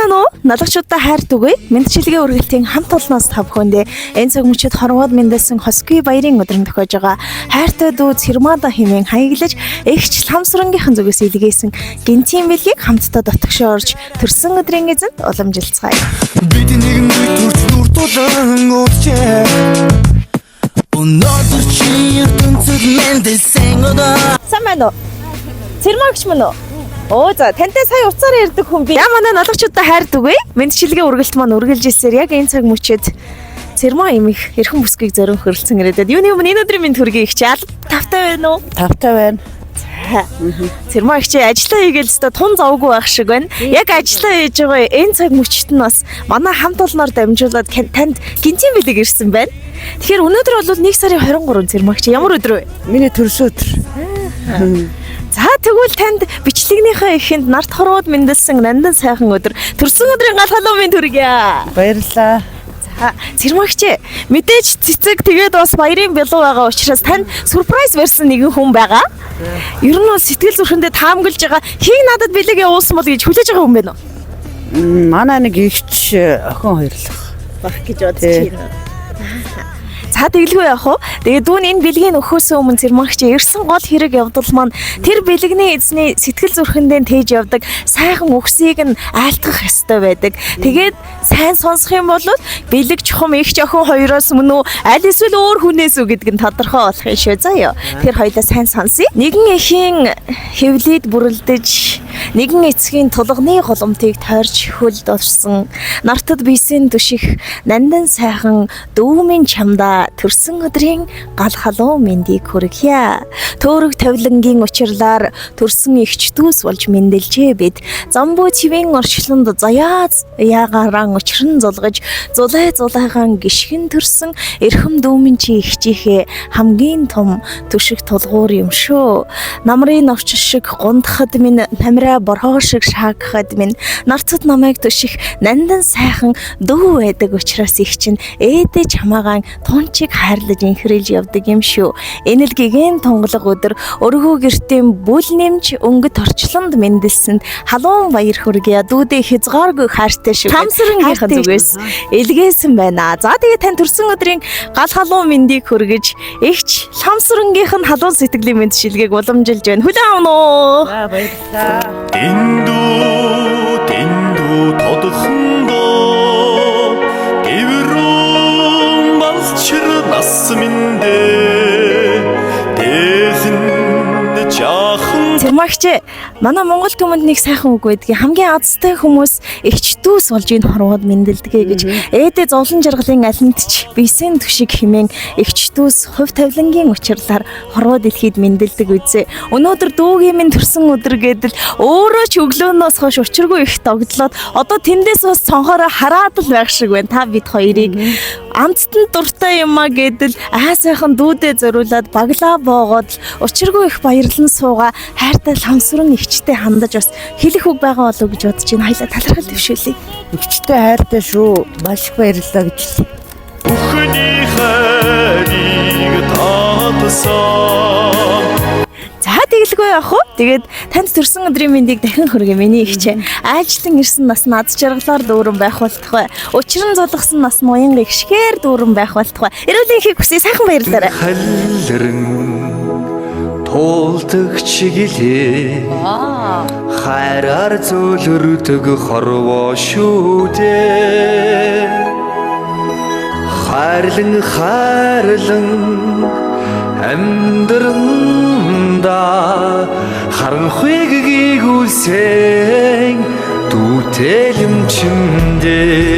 байна уу? Налагчуудаа хайр түгэе. Мэндчилгээ үргэлтийн хамт олноос та бүхэндээ энэ цаг мөчид хорвоод мэндэлсэн Хосгүй баярын өдрөнд тохиож байгаа хайртай дүү Цэрмада хэмээн хаяглаж эгч Ламсрангийнхан зүгээс илгээсэн гинтийн бэлгийг хамтдаа дотгошоо орж төрсөн өдрийн эзэнд уламжилцгаая. Бид нэгэн төрч нүртулан өчөө. Өнөөдөр чи ертөнцөд мэндэлсэн удаа. Сайн байна уу? Цэрмагч мөн үү? Оо за тантай сая уцаар ярьдаг хүн би. Манай налагчуудаа хайр түгэе. Мэндчилгээ үргэлт маань үргэлж ирсээр яг энэ цаг мөчид Цэрмаа имих эрхэм бүсгийг зорин хөрөлцөн ирээдээд юуны өмнө энэ өдрийн минь төргийг хичээл тавтай байна уу? Тавтай байна. Цэрмаа их чи ажиллаа хийгээл өстө тун завгүй байх шиг байна. Яг ажиллаа хийж байгаа энэ цаг мөчид нь бас манай хамт олноор дамжуулаад танд гинтийн бэлэг ирсэн байна. Тэгэхээр өнөөдөр бол 1 сарын 23 Цэрмаа чи ямар өдөр вэ? Миний төрсөн өдөр. За тэгвэл танд бичлэгнийхээ эхэнд нарт хорвоод мэндэлсэн нандан сайхан өдөр төрсөн өдрийн гал халуун минь төргийа. Баярлалаа. За Цэрмагч мэдээж цэцэг тэгээд бас баярын бэлуу байгаа учраас танд сюрприз барьсан нэгэн хүн байгаа. Ер нь бол сэтгэл зүрхэндээ таамаглаж байгаа хийг надад бэлэг явуулсан бол гэж хүлээж байгаа хүн байна уу? Манай нэг ихч охин хоёрлох Бах гэж бодож байна. За тэгэлгүй яах вэ? Тэгээд дүүн энэ бэлгийн өхөөсөө өмнө Цэрмагч ирсэн гол хэрэг явдал маань тэр бэлгэний эзний сэтгэл зүрхэндээ тээж явдаг сайхан үгсийг нь айлтгах ёстой байдаг. Тэгээд сайн сонсох юм бол бэлэг чухам их охин хоёроос мөн үү аль эсвэл өөр хүнээс үү гэдг нь тодорхой болох юм шүү заяа. Тэр хоёлаа сайн сонсъё. Нэгэн эхийн хэвлээд бүрэлдэж нэгэн эцгийн тулганы голомтыг тойрч хөлд орсон нартад бийсэн түших нандан сайхан дүүмийн чамда төрсөн өдрийн гал халуун мэндийг хүргье. Төөрөг тавилангийн учирлаар төрсөн ихч дүүс болж мэндэлжээ бид. Замбуу цэвийн орчлонд заяаз яагаран учран зулгаж зулайгаан гიშгэн төрсөн эрхэм дүүмийн чи ихчийнхээ хамгийн том түшиг тулгуур юм шүү. Намрын орчил шиг гундахад минь намраа борхоо шиг шаагахад минь нарцад намайг түших нандан сайхан дүү байдаг учраас их чинь ээдээ чамаагаан тунчиг хайрлаж инхрэлж явдаг юм шүү. Энэ л гэгэн тунгалаг өдөр өргөө гертийн бүл нэмж өнгөт орчлонд мэндэлсэнд халуун баяр хүргье. Дүүдээ хязгааргүй хайртай шүү. Ламсрангийнхан зүгээс илгээсэн байна. За тэгээ тань төрсөн өдрийн гал халуун мэндийг хүргэж эгч Ламсрангийнхан халуун сэтгэлийн мэндшилгээг уламжилж байна. Хүлээн авна уу? За баярлалаа. Дэндүү тодхондоо гэрүүн балчир нас миндэ дэхэнд жаахан. Цэрмагч манай Монгол түмэнд нэг сайхан үг байдгийг хамгийн азтай хүмүүс эгч дүүс болж энэ хорвоод мэндэлдэгэ гэж ээдээ зовлон жаргалын алинтч бийсэн түшиг химэн эгч дүүс хувь тавилангийн учирлаар хорвоод дэлхийд мэндэлдэг үзээ. Өнөөдөр дүүгийн минь төрсөн өдөр гэдэл өөрөө ч өглөөнөөс хойш учиргүй их догдлоод одоо тэндээс бас цонхороо хараад л байх шиг байна. Та бид хоёрыг амттан дуртай юмаа гэдэл сайхан дүүдээ зориулаад баглаа боогоод учиргүй их баярлан суугаа хайртай Ламсран ихчтэй хандаж бас хэлэх үг байгаа болов гэж бодож байна. Хоёлаа талархал дэвшүүлье. Ихчтэй хайртай шүү. Маш их баярлалаа гэж хэлье. Бүхний хайрыг татсан. За тэгэлгүй яах вэ? Тэгээд танд төрсөн өдрийн мэндийг дахин хүргэе миний ихчээ. Айлчлан ирсэн нас над жаргалаар дүүрэн байх болтугай. Учран зулгасан нас муян гихшгээр дүүрэн байх болтугай. Эрүүл энхийг хүсье сайхан баярлалаа. Халлэрэн туулдаг чиглээ. Хайраар зөөлөрдөг хорвоо шүү дээ. Хайрлан амьдранда харанхуйг гүйсэн дүүтэй юм чимдээ.